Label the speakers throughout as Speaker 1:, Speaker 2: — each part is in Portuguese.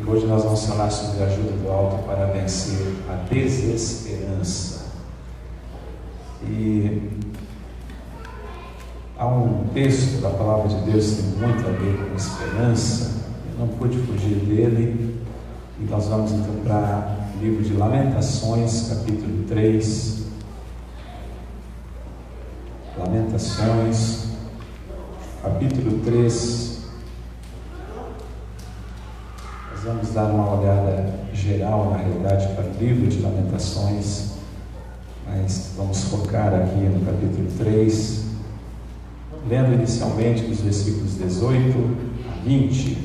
Speaker 1: Hoje nós vamos falar sobre a ajuda do alto para vencer a desesperança. E há um texto da palavra de Deus que tem muito a ver com esperança. Eu não pude fugir dele. E nós vamos então para o livro de Lamentações, capítulo 3. Lamentações, capítulo 3. Vamos dar uma olhada geral, na realidade, para o livro de Lamentações, mas vamos focar aqui no capítulo 3, lendo inicialmente dos versículos 18 a 20.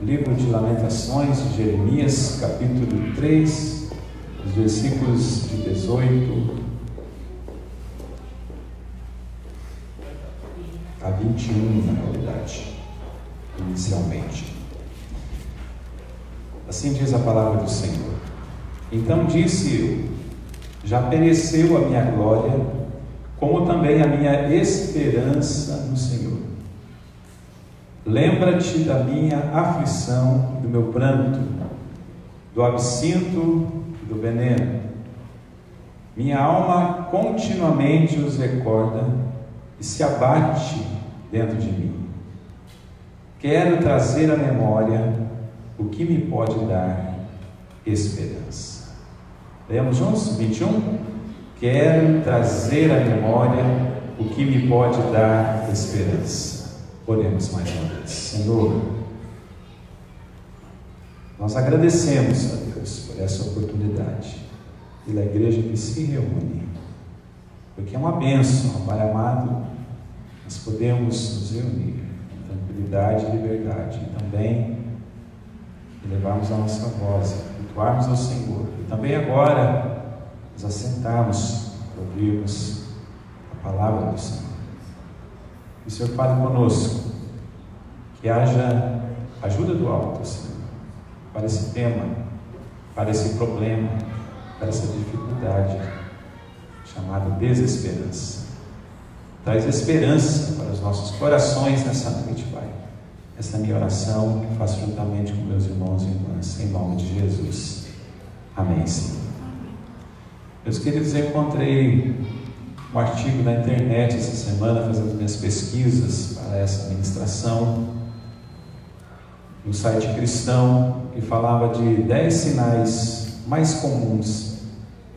Speaker 1: Livro de Lamentações de Jeremias, capítulo 3, os versículos de 18 a 21, na realidade, inicialmente. Assim diz a palavra do Senhor. Então disse eu: já pereceu a minha glória, como também a minha esperança no Senhor. Lembra-te da minha aflição e do meu pranto, do absinto e do veneno. Minha alma continuamente os recorda e se abate dentro de mim. Quero trazer à memória o que me pode dar esperança. Leamos juntos? 21. Quero trazer à memória o que me pode dar esperança. Oremos mais uma vez. Senhor, nós agradecemos a Deus por essa oportunidade, pela igreja que se reúne, porque é uma bênção, Pai amado, nós podemos nos reunir com tranquilidade e liberdade, e também levarmos a nossa voz, cultuarmos ao Senhor, e também agora nos assentarmos para ouvirmos a palavra do Senhor. Que o Senhor fale conosco, que haja ajuda do alto, Senhor, para esse tema, para esse problema, para essa dificuldade chamada desesperança. Traz esperança para os nossos corações nessa noite, Pai. Essa é a minha oração que faço juntamente com meus irmãos e irmãs, em nome de Jesus. Amém, Senhor. Meus queridos, eu encontrei um artigo na internet essa semana, fazendo minhas pesquisas para essa ministração, no site cristão, que falava de 10 sinais mais comuns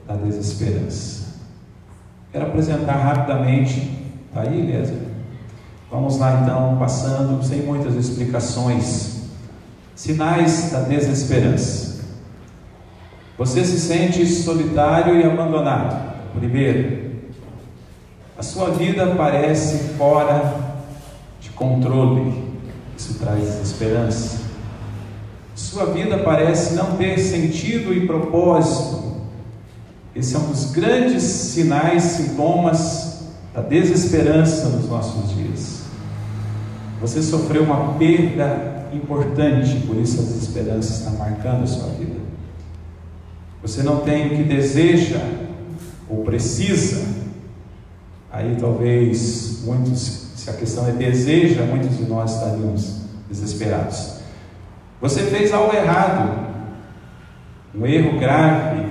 Speaker 1: da desesperança. Quero apresentar rapidamente. Está aí, Eliezer? Vamos lá então, passando sem muitas explicações. Sinais da desesperança. Você se sente solitário e abandonado. Primeiro, a sua vida parece fora de controle. Isso traz desesperança. Sua vida parece não ter sentido e propósito. Esse é um dos grandes sinais, sintomas da desesperança nos nossos dias. Você sofreu uma perda importante, por isso a desesperança está marcando a sua vida. Você não tem o que deseja ou precisa. Aí talvez muitos, se a questão é deseja, muitos de nós estaríamos desesperados. Você fez algo errado, um erro grave,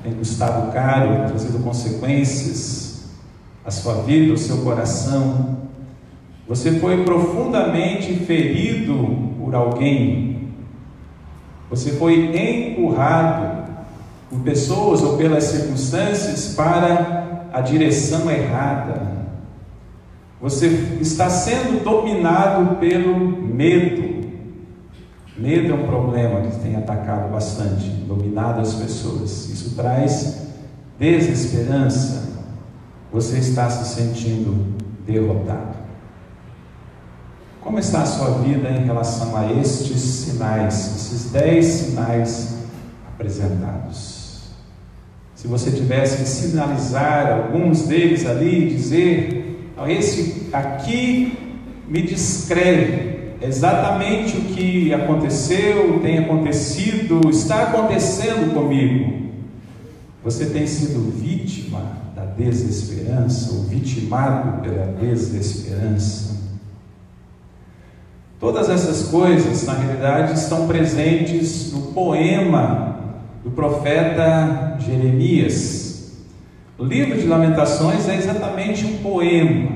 Speaker 1: tem custado caro, trazido consequências à sua vida, ao seu coração. Você foi profundamente ferido por alguém. Você foi empurrado por pessoas ou pelas circunstâncias para a direção errada. Você está sendo dominado pelo medo. Medo é um problema que tem atacado bastante, dominado as pessoas. Isso traz desesperança. Você está se sentindo derrotado. Como está a sua vida em relação a estes sinais, esses 10 sinais apresentados? Se você tivesse que sinalizar alguns deles ali, dizer, esse aqui me descreve exatamente o que aconteceu, tem acontecido, está acontecendo comigo. Você tem sido vítima da desesperança, ou vitimado pela desesperança? Todas essas coisas, na realidade, estão presentes no poema do profeta Jeremias. O livro de Lamentações é exatamente um poema.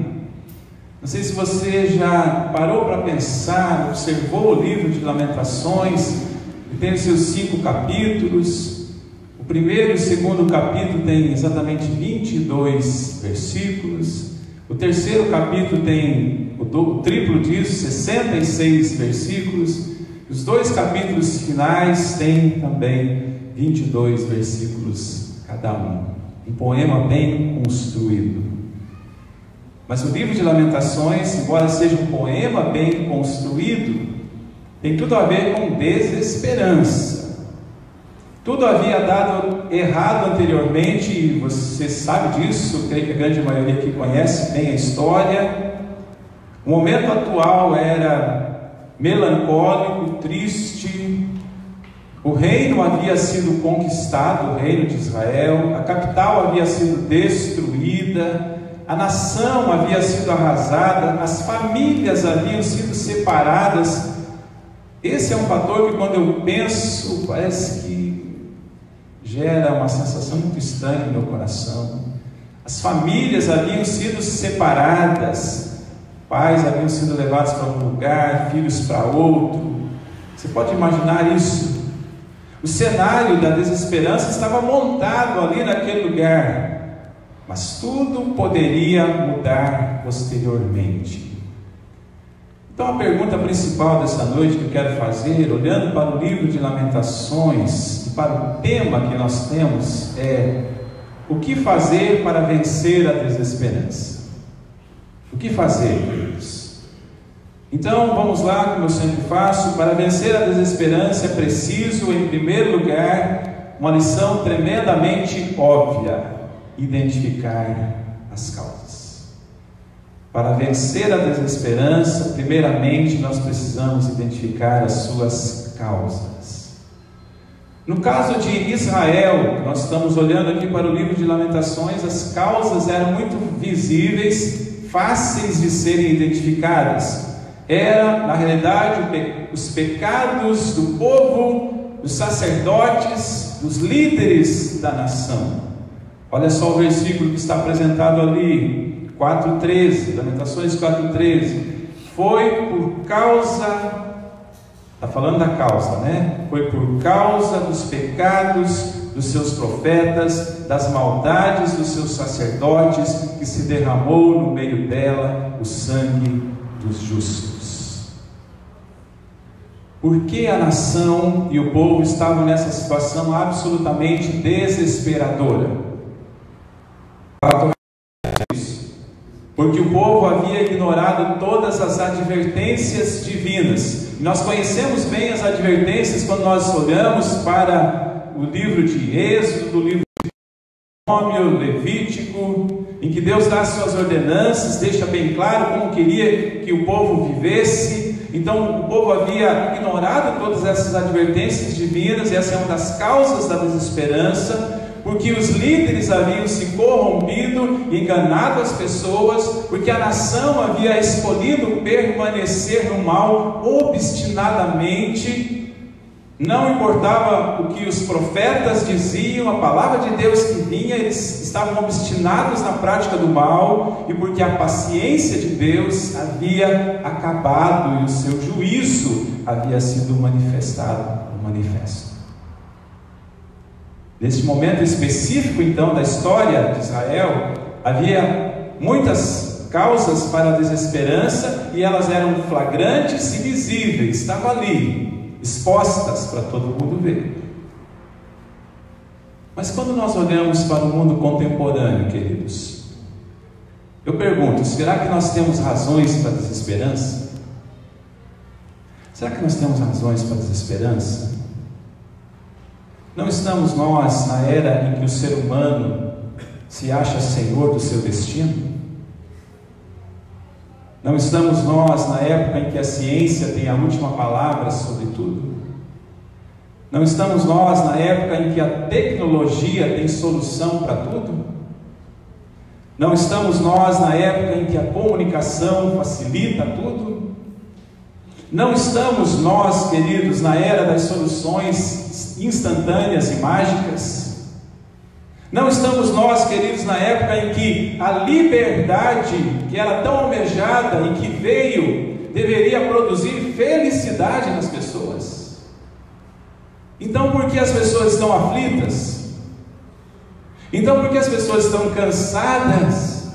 Speaker 1: Não sei se você já parou para pensar, observou o livro de Lamentações. Ele tem os seus 5 capítulos. O primeiro e o segundo capítulo tem exatamente 22 versículos. O terceiro capítulo tem o triplo disso, 66 versículos. Os 2 capítulos finais têm também 22 versículos cada um. Um poema bem construído. Mas o livro de Lamentações, embora seja um poema bem construído, tem tudo a ver com desesperança. Tudo havia dado errado anteriormente, e você sabe disso, creio que a grande maioria aqui conhece bem a história. O momento atual era melancólico, triste. O reino havia sido conquistado, o reino de Israel, a capital havia sido destruída, a nação havia sido arrasada, as famílias haviam sido separadas. Esse é um fator que, quando eu penso, parece que gera uma sensação muito estranha no meu coração. As famílias haviam sido separadas, pais haviam sido levados para um lugar, filhos para outro. Você pode imaginar isso? O cenário da desesperança estava montado ali naquele lugar. Mas tudo poderia mudar posteriormente. Então a pergunta principal dessa noite que eu quero fazer, olhando para o livro de Lamentações, e para o tema que nós temos, é: o que fazer para vencer a desesperança? O que fazer, queridos? Então vamos lá, como eu sempre faço. Para vencer a desesperança é preciso, em primeiro lugar, uma lição tremendamente óbvia: identificar as causas. Para vencer a desesperança, primeiramente nós precisamos identificar as suas causas. No caso de Israel, nós estamos olhando aqui para o livro de Lamentações, as causas eram muito visíveis, fáceis de serem identificadas. Era, na realidade, os pecados do povo, dos sacerdotes, dos líderes da nação. Olha só o versículo que está apresentado ali, 4:13, Lamentações 4:13. Foi por causa, está falando da causa, né? Foi por causa dos pecados dos seus profetas, das maldades dos seus sacerdotes, que se derramou no meio dela o sangue dos justos. Por que a nação e o povo estavam nessa situação absolutamente desesperadora? Porque o povo havia ignorado todas as advertências divinas. Nós conhecemos bem as advertências quando nós olhamos para o livro de Êxodo, o livro de Deuteronômio, Levítico, em que Deus dá suas ordenanças, deixa bem claro como queria que o povo vivesse. Então o povo havia ignorado todas essas advertências divinas, e essa é uma das causas da desesperança. Porque os líderes haviam se corrompido, enganado as pessoas, porque a nação havia escolhido permanecer no mal obstinadamente. Não importava o que os profetas diziam, a palavra de Deus que vinha, eles estavam obstinados na prática do mal, e porque a paciência de Deus havia acabado e o seu juízo havia sido manifestado, manifesto. Nesse momento específico, então, da história de Israel, havia muitas causas para a desesperança, e elas eram flagrantes e visíveis, estavam ali, expostas para todo mundo ver. Mas quando nós olhamos para o mundo contemporâneo, queridos, eu pergunto: será que nós temos razões para a desesperança? Será que nós temos razões para a desesperança? Não estamos nós na era em que o ser humano se acha senhor do seu destino? Não estamos nós na época em que a ciência tem a última palavra sobre tudo? Não estamos nós na época em que a tecnologia tem solução para tudo? Não estamos nós na época em que a comunicação facilita tudo? Não estamos nós, queridos, na era das soluções instantâneas e mágicas. Não estamos nós, queridos, na época em que a liberdade, que era tão almejada e que veio, deveria produzir felicidade nas pessoas. Então, por que as pessoas estão aflitas? Então, por que as pessoas estão cansadas?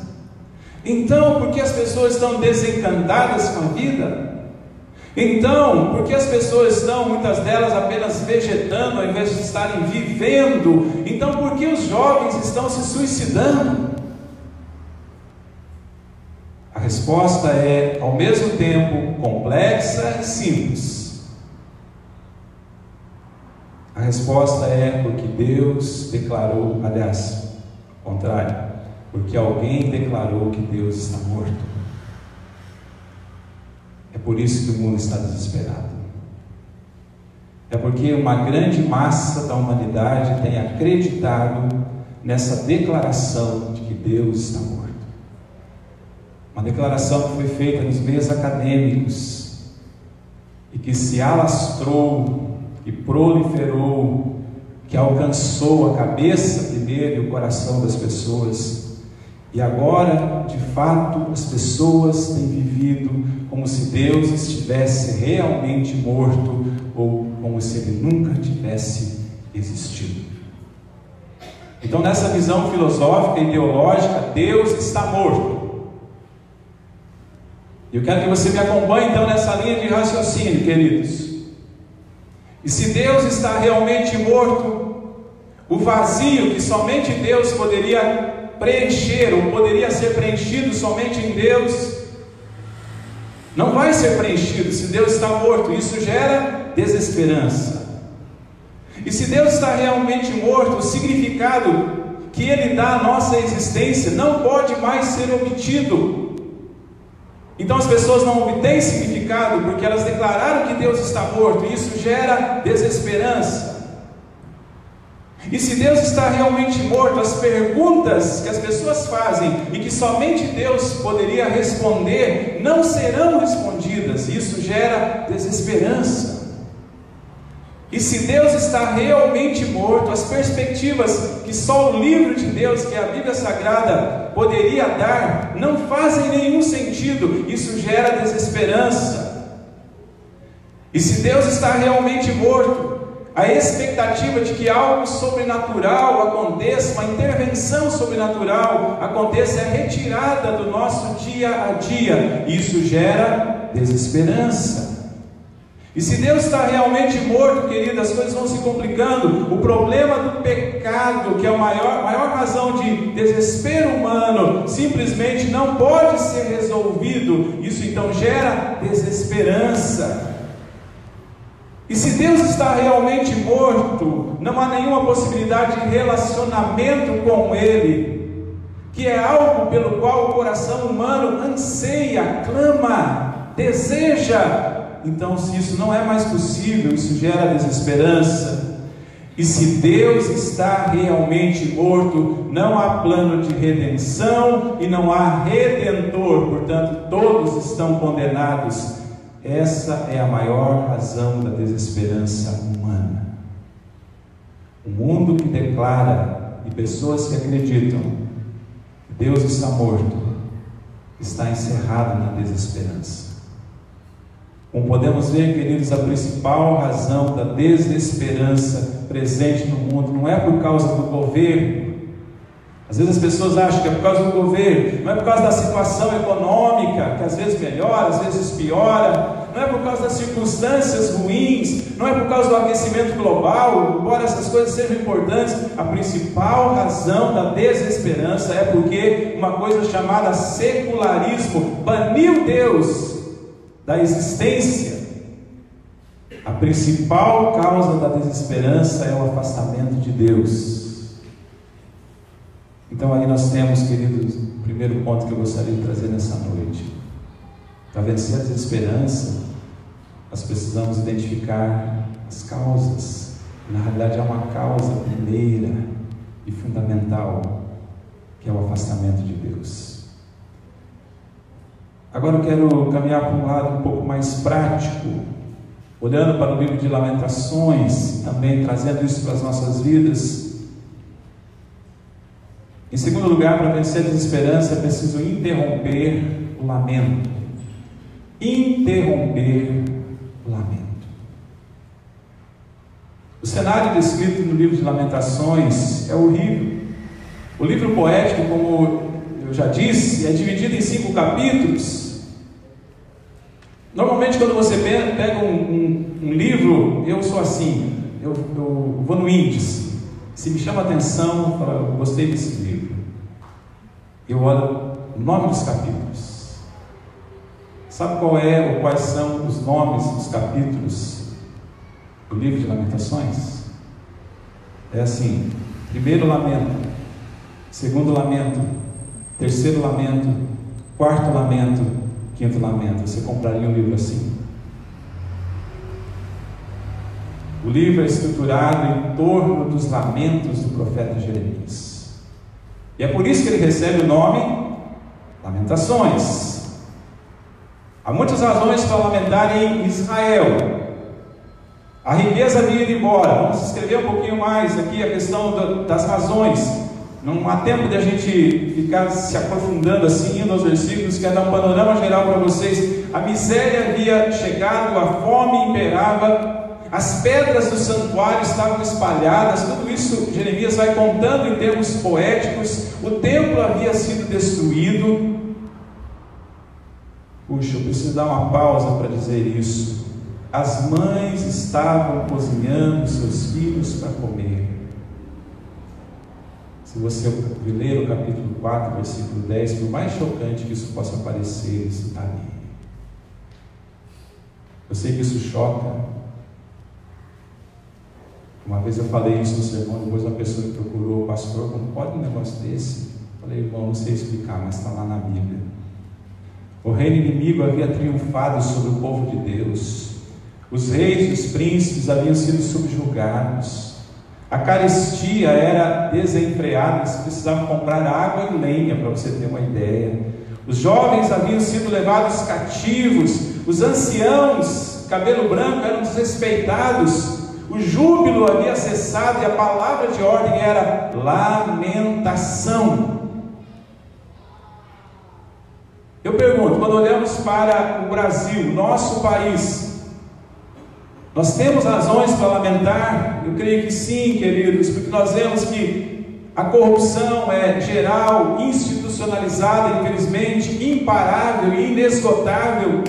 Speaker 1: Então, por que as pessoas estão desencantadas com a vida? Então, por que as pessoas estão, muitas delas, apenas vegetando ao invés de estarem vivendo? Então, por que os jovens estão se suicidando? A resposta é, ao mesmo tempo, complexa e simples. A resposta é porque Deus declarou, aliás, ao contrário, porque alguém declarou que Deus está morto. É por isso que o mundo está desesperado. É porque uma grande massa da humanidade tem acreditado nessa declaração de que Deus está morto. Uma declaração que foi feita nos meios acadêmicos e que se alastrou, que proliferou, que alcançou a cabeça primeiro e o coração das pessoas. E agora, de fato, as pessoas têm vivido como se Deus estivesse realmente morto, ou como se Ele nunca tivesse existido. Então, nessa visão filosófica e ideológica, Deus está morto. E eu quero que você me acompanhe então nessa linha de raciocínio, queridos. E se Deus está realmente morto, o vazio que somente Deus poderia preencher, ou poderia ser preenchido somente em Deus, não vai ser preenchido se Deus está morto. Isso gera desesperança. E se Deus está realmente morto, o significado que Ele dá à nossa existência não pode mais ser obtido. Então as pessoas não obtêm significado porque elas declararam que Deus está morto, e isso gera desesperança. E se Deus está realmente morto, as perguntas que as pessoas fazem e que somente Deus poderia responder, não serão respondidas. Isso gera desesperança. E se Deus está realmente morto, as perspectivas que só o livro de Deus, que é a Bíblia Sagrada, poderia dar, não fazem nenhum sentido. Isso gera desesperança. E se Deus está realmente morto, a expectativa de que algo sobrenatural aconteça, uma intervenção sobrenatural aconteça, é retirada do nosso dia a dia. Isso gera desesperança. E se Deus está realmente morto, querido, as coisas vão se complicando. O problema do pecado, que é a maior razão de desespero humano, simplesmente não pode ser resolvido. Isso então gera desesperança. E se Deus está realmente morto, não há nenhuma possibilidade de relacionamento com Ele, que é algo pelo qual o coração humano anseia, clama, deseja. Então, se isso não é mais possível, isso gera desesperança. E se Deus está realmente morto, não há plano de redenção e não há redentor, portanto, todos estão condenados. Essa é a maior razão da desesperança humana. O mundo que declara e pessoas que acreditam que Deus está morto, está encerrado na desesperança. Como podemos ver, queridos, a principal razão da desesperança presente no mundo não é por causa do governo. Às vezes as pessoas acham que é por causa do governo, não é por causa da situação econômica, que às vezes melhora, às vezes piora, não é por causa das circunstâncias ruins, não é por causa do aquecimento global, embora essas coisas sejam importantes. A principal razão da desesperança é porque uma coisa chamada secularismo baniu Deus da existência. A principal causa da desesperança é o afastamento de Deus. Então aí nós temos, queridos, o primeiro ponto que eu gostaria de trazer nessa noite. Para vencer a desesperança, nós precisamos identificar as causas. Na realidade há uma causa primeira e fundamental, que é o afastamento de Deus. Agora eu quero caminhar para um lado um pouco mais prático, olhando para o livro de Lamentações, também trazendo isso para as nossas vidas. Em segundo lugar, para vencer a desesperança, é preciso interromper o lamento. Interromper o lamento. O cenário descrito no livro de Lamentações é horrível. O livro poético, como eu já disse, é dividido em 5 capítulos. Normalmente, quando você pega um livro, eu sou assim, eu vou no índice. Se me chama a atenção, eu falo, eu gostei desse livro. Eu olho o nome dos capítulos. Sabe quais são os nomes dos capítulos do livro de Lamentações? É assim: primeiro lamento, segundo lamento, terceiro lamento, quarto lamento, quinto lamento. Você compraria um livro assim? O livro é estruturado em torno dos lamentos do profeta Jeremias, e é por isso que ele recebe o nome Lamentações. Há muitas razões para lamentar em Israel. A riqueza havia ido embora. Vamos escrever um pouquinho mais aqui a questão das razões. Não há tempo de a gente ficar se aprofundando assim, indo aos versículos. Quero dar um panorama geral para vocês. A miséria havia chegado, a fome imperava, as pedras do santuário estavam espalhadas. Tudo isso Jeremias vai contando em termos poéticos. O templo havia sido destruído. Puxa, eu preciso dar uma pausa para dizer isso. As mães estavam cozinhando seus filhos para comer. Se você ler o capítulo 4, versículo 10, por mais chocante que isso possa parecer, isso está ali. Eu sei que isso choca. Uma vez eu falei isso no sermão, depois uma pessoa me procurou: pastor, como pode um negócio desse? Eu falei: irmão, não sei explicar, mas está lá na Bíblia. O reino inimigo havia triunfado sobre o povo de Deus. Os reis e os príncipes haviam sido subjugados. A carestia era desenfreada, eles precisavam comprar água e lenha, para você ter uma ideia. Os jovens haviam sido levados cativos. Os anciãos, cabelo branco, eram desrespeitados. O júbilo havia cessado e a palavra de ordem era lamentação. Eu pergunto, quando olhamos para o Brasil, nosso país, nós temos razões para lamentar? Eu creio que sim, queridos, porque nós vemos que a corrupção é geral, institucionalizada, infelizmente, imparável e inesgotável.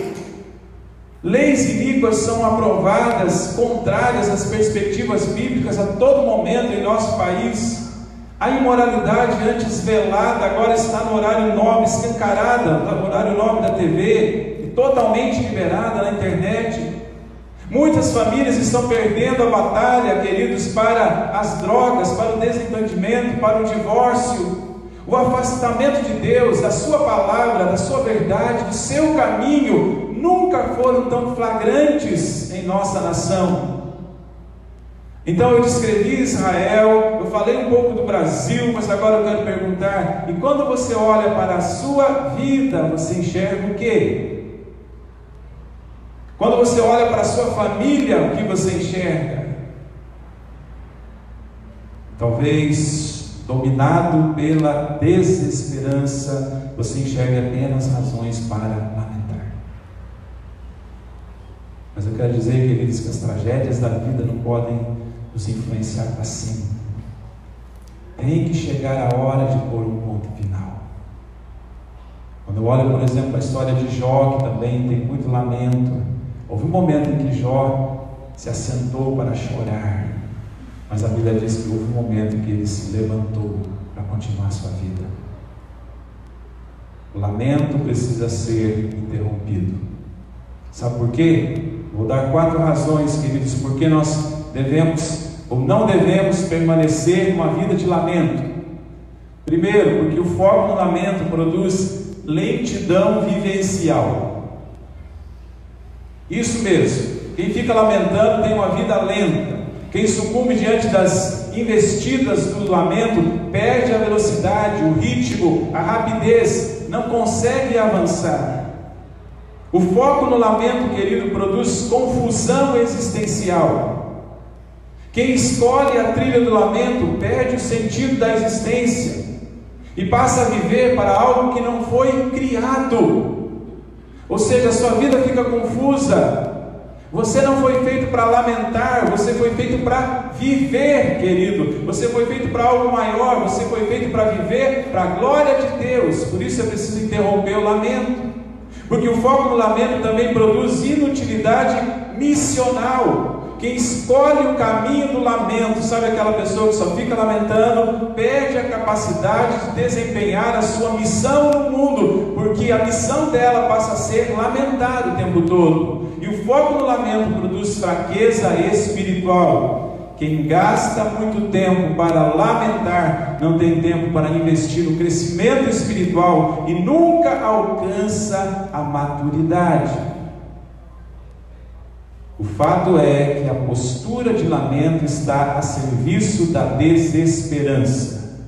Speaker 1: Leis iníquas são aprovadas, contrárias às perspectivas bíblicas a todo momento em nosso país. A imoralidade antes velada agora está no horário nobre, escancarada, no horário nobre da TV, e totalmente liberada na internet. Muitas famílias estão perdendo a batalha, queridos, para as drogas, para o desentendimento, para o divórcio. O afastamento de Deus, da sua palavra, da sua verdade, do seu caminho, nunca foram tão flagrantes em nossa nação. Então eu descrevi Israel, eu falei um pouco do Brasil, mas agora eu quero perguntar: e quando você olha para a sua vida, você enxerga o quê? Quando você olha para a sua família, o que você enxerga? Talvez, dominado pela desesperança, você enxergue apenas razões para lamentar. Mas eu quero dizer, queridos, que as tragédias da vida não podem nos influenciar para cima. Tem que chegar a hora de pôr um ponto final. Quando eu olho, por exemplo, a história de Jó, que também tem muito lamento, houve um momento em que Jó se assentou para chorar, mas a Bíblia diz que houve um momento em que ele se levantou para continuar a sua vida. O lamento precisa ser interrompido. Sabe por quê? Vou dar 4 razões, queridos, porque nós devemos ou não devemos permanecer numa vida de lamento. Primeiro, porque o foco no lamento produz lentidão vivencial. Isso mesmo, quem fica lamentando tem uma vida lenta. Quem sucumbe diante das investidas do lamento perde a velocidade, o ritmo, a rapidez, não consegue avançar. O foco no lamento, querido, produz confusão existencial. Quem escolhe a trilha do lamento perde o sentido da existência e passa a viver para algo que não foi criado. Ou seja, a sua vida fica confusa. Você não foi feito para lamentar, você foi feito para viver, querido. Você foi feito para algo maior, você foi feito para viver para a glória de Deus. Por isso é preciso interromper o lamento, porque o foco no lamento também produz inutilidade missional. Quem escolhe o caminho do lamento, sabe aquela pessoa que só fica lamentando, perde a capacidade de desempenhar a sua missão no mundo, porque a missão dela passa a ser lamentar o tempo todo. E o foco no lamento produz fraqueza espiritual. Quem gasta muito tempo para lamentar, não tem tempo para investir no crescimento espiritual e nunca alcança a maturidade. O fato é que a postura de lamento está a serviço da desesperança,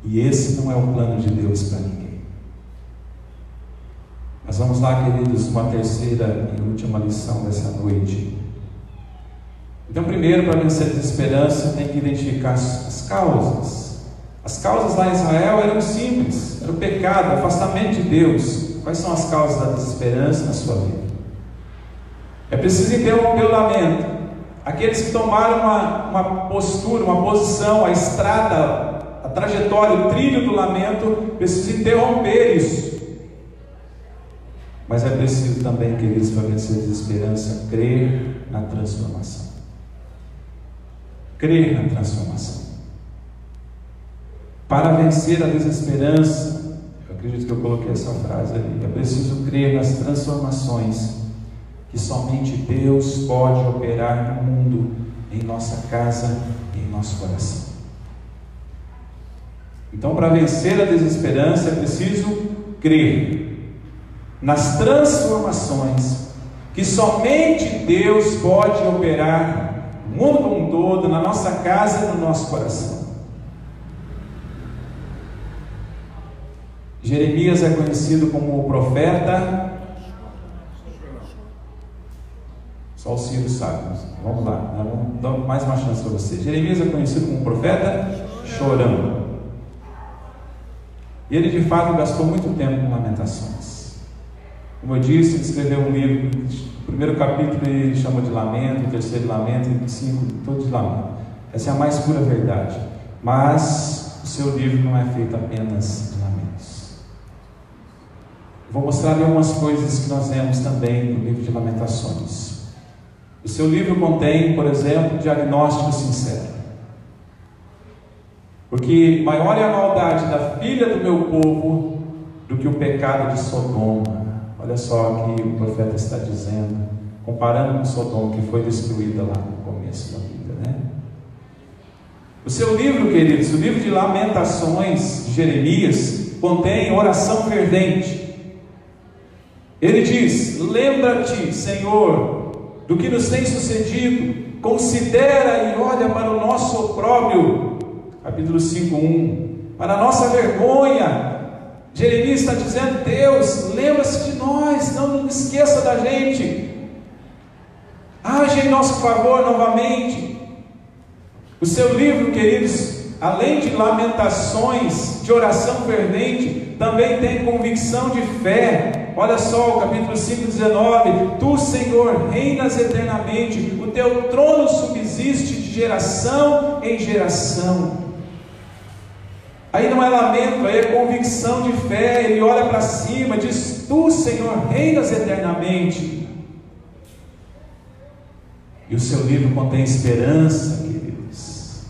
Speaker 1: e esse não é o plano de Deus para ninguém. Mas vamos lá, queridos, uma terceira e última lição dessa noite. Então, primeiro, para vencer a desesperança, tem que identificar as causas. As causas lá em Israel eram simples: era o pecado, o afastamento de Deus. Quais são as causas da desesperança na sua vida? É preciso interromper o lamento. Aqueles que tomaram uma postura, uma posição, a estrada, a trajetória, o trilho do lamento, precisam interromper isso. Mas é preciso também, queridos, para vencer a desesperança, crer na transformação. Crer na transformação. Para vencer a desesperança, eu acredito que eu coloquei essa frase ali, é preciso crer nas transformações que somente Deus pode operar no mundo, em nossa casa e em nosso coração. Então, para vencer a desesperança, é preciso crer nas transformações que somente Deus pode operar no mundo como um todo, na nossa casa e no nosso coração. Jeremias é conhecido como o profeta. Só o Ciro sabe. Vamos lá, vamos dar mais uma chance para você. Jeremias é conhecido como profeta chorão. E ele de fato gastou muito tempo com lamentações. Como eu disse, ele escreveu um livro. O primeiro capítulo ele chamou de lamento, o terceiro lamento, e o 5 todos de lamento. Essa é a mais pura verdade. Mas o seu livro não é feito apenas de lamentos. Vou mostrar algumas coisas que nós vemos também no livro de Lamentações. O seu livro contém, por exemplo, diagnóstico sincero. Porque maior é a maldade da filha do meu povo do que o pecado de Sodoma. Olha só o que o profeta está dizendo, comparando com Sodoma, que foi destruída lá no começo da vida, né? O seu livro, queridos, o livro de Lamentações de Jeremias, contém oração fervente. Ele diz: lembra-te, Senhor, do que nos tem sucedido, considera e olha para o nosso opróbrio. Capítulo 5:1. Para a nossa vergonha. Jeremias está dizendo: Deus, lembra-se de nós, não esqueça da gente, age em nosso favor novamente. O seu livro, queridos, além de lamentações, de oração fervente, também tem convicção de fé. Olha só o capítulo 5:19: Tu, Senhor, reinas eternamente, o teu trono subsiste de geração em geração. Aí não é lamento, aí é convicção de fé. Ele olha para cima, diz: Tu, Senhor, reinas eternamente. E o seu livro contém esperança, queridos.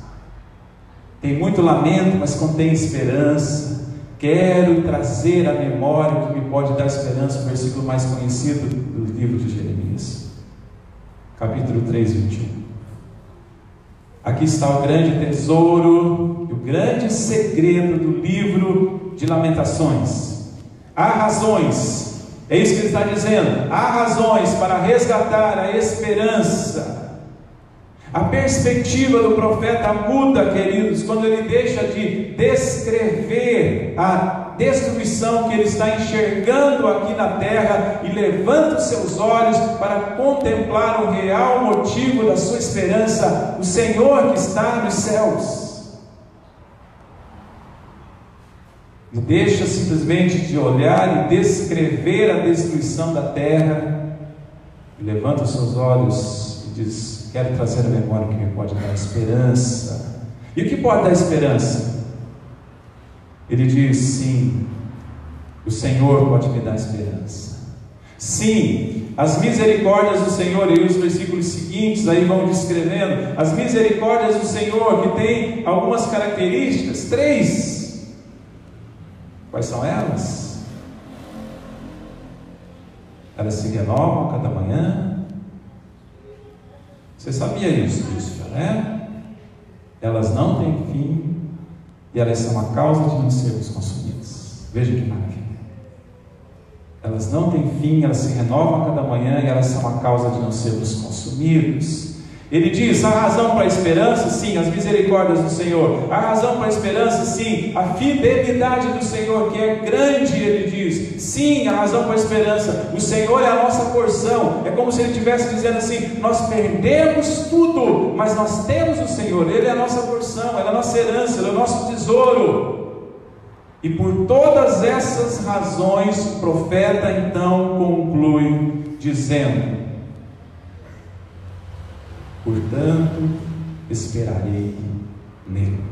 Speaker 1: Tem muito lamento, mas contém esperança. Quero trazer à memória o que me pode dar esperança, o versículo mais conhecido do livro de Jeremias, capítulo 3:21. Aqui está o grande tesouro e o grande segredo do livro de Lamentações. Há razões, é isso que ele está dizendo, há razões para resgatar a esperança. A perspectiva do profeta muda, queridos, quando ele deixa de descrever a destruição que ele está enxergando aqui na terra e levanta os seus olhos para contemplar o real motivo da sua esperança, o Senhor que está nos céus. E deixa simplesmente de olhar e descrever a destruição da terra, e levanta os seus olhos e diz: quero trazer a memória que me pode dar esperança. E o que pode dar esperança? Ele diz: sim, o Senhor pode me dar esperança. Sim, as misericórdias do Senhor, e os versículos seguintes aí vão descrevendo as misericórdias do Senhor, que tem algumas características, 3. Quais são elas? Elas se renovam a cada manhã. Você sabia disso, né? Elas não têm fim e elas são a causa de não sermos consumidos. Veja que maravilha. Elas não têm fim, elas se renovam a cada manhã e elas são a causa de não sermos consumidos. Ele diz: há razão para a esperança? Sim, as misericórdias do Senhor. Há razão para a esperança? Sim, a fidelidade do Senhor, que é grande, ele diz. Sim, há razão para a esperança. O Senhor é a nossa porção. É como se ele estivesse dizendo assim: nós perdemos tudo, mas nós temos o Senhor. Ele é a nossa porção, Ele é a nossa herança, Ele é o nosso tesouro. E por todas essas razões, o profeta então conclui dizendo: portanto, esperarei nele.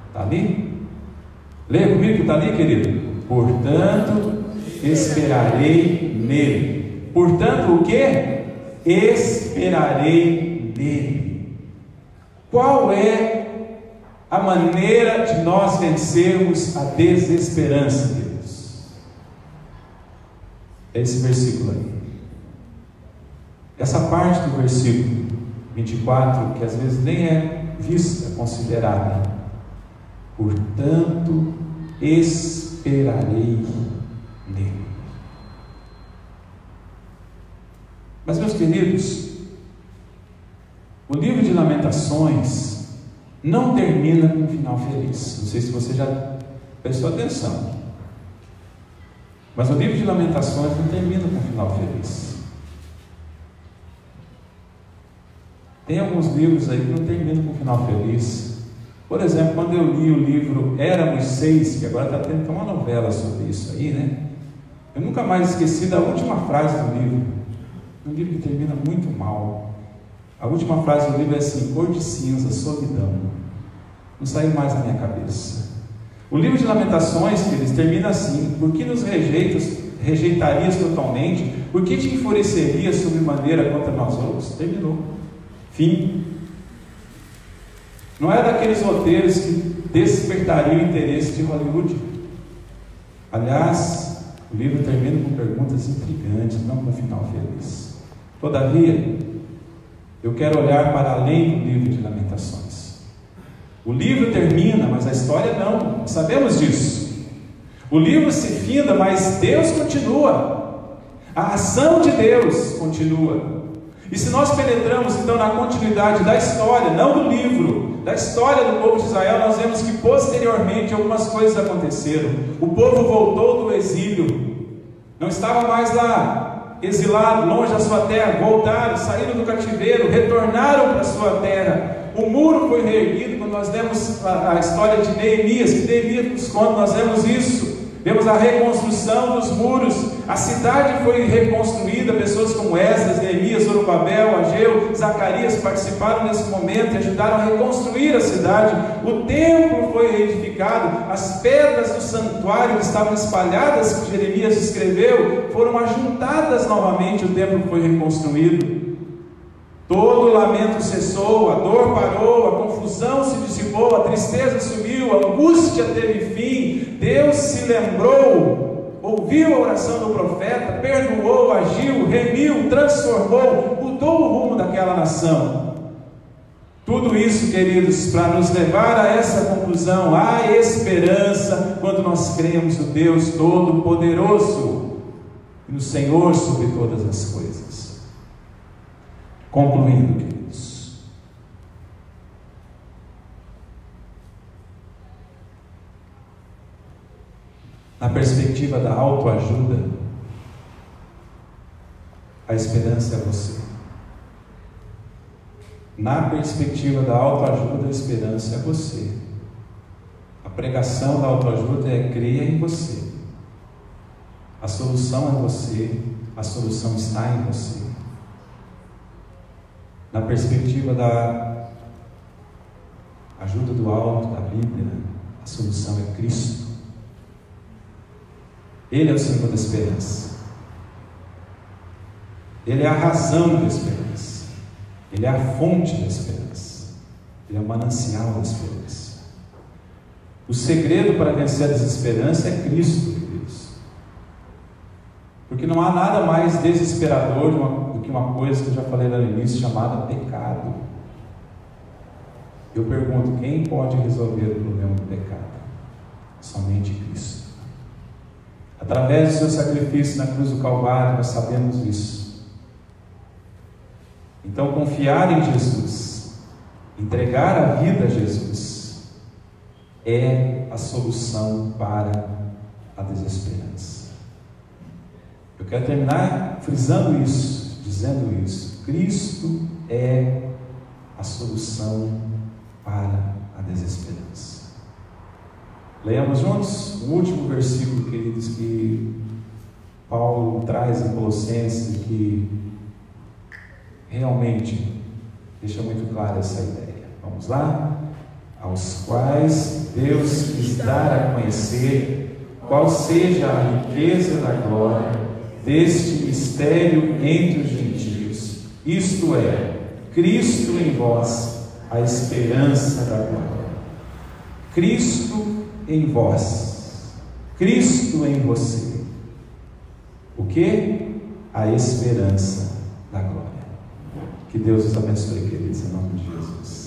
Speaker 1: Está ali? Leia comigo que está ali, querido. Portanto, esperarei nele. Portanto, o que? Esperarei nele. Qual é a maneira de nós vencermos a desesperança, Deus? É esse versículo aí. Essa parte do versículo 24, que às vezes nem é vista, considerada. Portanto, esperarei nele. Mas, meus queridos, o livro de Lamentações não termina com um final feliz. Não sei se você já prestou atenção, mas o livro de Lamentações não termina com um final feliz. Tem alguns livros aí que não terminam com um final feliz. Por exemplo, quando eu li o livro Éramos Seis, que agora está tendo uma novela sobre isso aí, né? Eu nunca mais esqueci da última frase do livro. Um livro que termina muito mal. A última frase do livro é assim: cor de cinza, solidão. Não saiu mais da minha cabeça. O livro de Lamentações, queridos, termina assim: por que nos rejeitarias totalmente? Por que te enfurecerias sobremaneira contra nós outros? Terminou. Fim. Não é daqueles roteiros que despertariam o interesse de Hollywood. Aliás, o livro termina com perguntas intrigantes, não com um final feliz. Todavia, eu quero olhar para além do livro de Lamentações. O livro termina, mas a história não. Sabemos disso. O livro se finda, mas Deus continua. A ação de Deus continua. E se nós penetramos então na continuidade da história, não do livro, da história do povo de Israel, nós vemos que posteriormente algumas coisas aconteceram. O povo voltou do exílio, não estava mais lá exilado, longe da sua terra, voltaram, saíram do cativeiro, retornaram para a sua terra. O muro foi reerguido. Quando nós lemos a história de Neemias, que Neemias nos conta, nós vemos isso. Vemos a reconstrução dos muros. A cidade foi reconstruída. Pessoas como Esdras, Neemias, Zorobabel, Ageu, Zacarias participaram nesse momento e ajudaram a reconstruir a cidade. O templo foi reedificado. As pedras do santuário que estavam espalhadas, que Jeremias escreveu, foram ajuntadas novamente. O templo foi reconstruído. Todo o lamento cessou, a dor parou, a confusão se dissipou, a tristeza sumiu, a angústia teve fim. Deus se lembrou, ouviu a oração do profeta, perdoou, agiu, remiu, transformou, mudou o rumo daquela nação. Tudo isso, queridos, para nos levar a essa conclusão: há esperança quando nós cremos no Deus Todo-Poderoso e no Senhor sobre todas as coisas. Concluindo, queridos, Na perspectiva da autoajuda, a esperança é você. Na perspectiva da autoajuda, a esperança é você. A pregação da autoajuda é crer em você. A solução é você, a solução está em você. Na perspectiva da ajuda do alto, da Bíblia, a solução é Cristo. Ele é o Senhor da esperança. Ele é a razão da esperança. Ele é a fonte da esperança. Ele é o manancial da esperança. O segredo para vencer a desesperança é Cristo, queridos. Porque não há nada mais desesperador do que uma coisa que eu já falei lá no início, chamada pecado. Eu pergunto, quem pode resolver o problema do pecado? Somente Cristo. Através do seu sacrifício na cruz do Calvário, nós sabemos isso. Então, confiar em Jesus, entregar a vida a Jesus, é a solução para a desesperança. Eu quero terminar frisando isso, dizendo isso. Cristo é a solução para a desesperança. Leamos juntos o último versículo, queridos, que Paulo traz em Colossenses, que realmente deixa muito clara essa ideia. Vamos lá? Aos quais Deus quis dar a conhecer qual seja a riqueza da glória deste mistério entre os gentios, isto é, Cristo em vós, a esperança da glória. Cristo em vós, Cristo em você. O que? A esperança da glória. Que Deus os abençoe, queridos, em nome de Jesus.